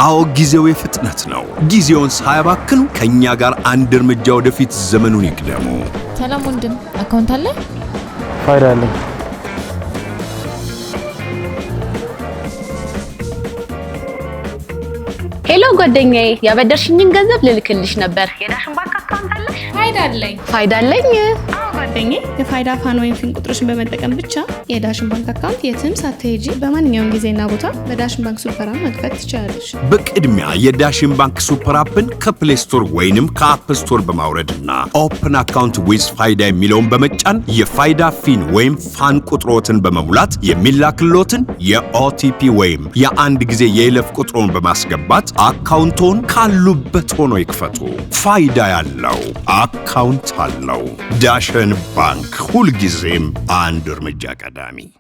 አዎ ጊዜው የፍጥነት ነው። ጊዜውን ሳያባክኑ ከኛ ጋር አንድ እርምጃ ወደፊት ዘመኑን ይቅደሙ። ሰላም ወንድም፣ አካውንት አለ? ፋይዳ አለ። ሄሎ ጓደኛዬ፣ ያበደርሽኝን ገንዘብ ልልክልሽ ነበር። የዳሽን ባንክ አካውንት አለሽ? ፋይዳ አለኝ። ጓደኛዬ የፋይዳ ፋን ወይም ፊን ቁጥርሽን በመጠቀም ብቻ የዳሽን ባንክ አካውንት የትም ሳትሄጂ በማንኛውም ጊዜና ቦታ በዳሽን ባንክ ሱፐር አፕ መክፈት ትችላለሽ። በቅድሚያ የዳሽን ባንክ ሱፐር አፕን ከፕሌይ ስቶር ወይንም ከአፕ ስቶር በማውረድና ኦፕን አካውንት ዊዝ ፋይዳ የሚለውን በመጫን የፋይዳ ፊን ወይም ፋን ቁጥሮትን በመሙላት የሚላክሎትን የኦቲፒ ወይም የአንድ ጊዜ የይለፍ ቁጥሮን በማስገባት አካውንቶን ካሉበት ሆኖ ይክፈቱ። ፋይዳ ያለው አካውንት አለው። ዳሽን ባንክ ሁልጊዜም አንድ እርምጃ ቀዳሚ።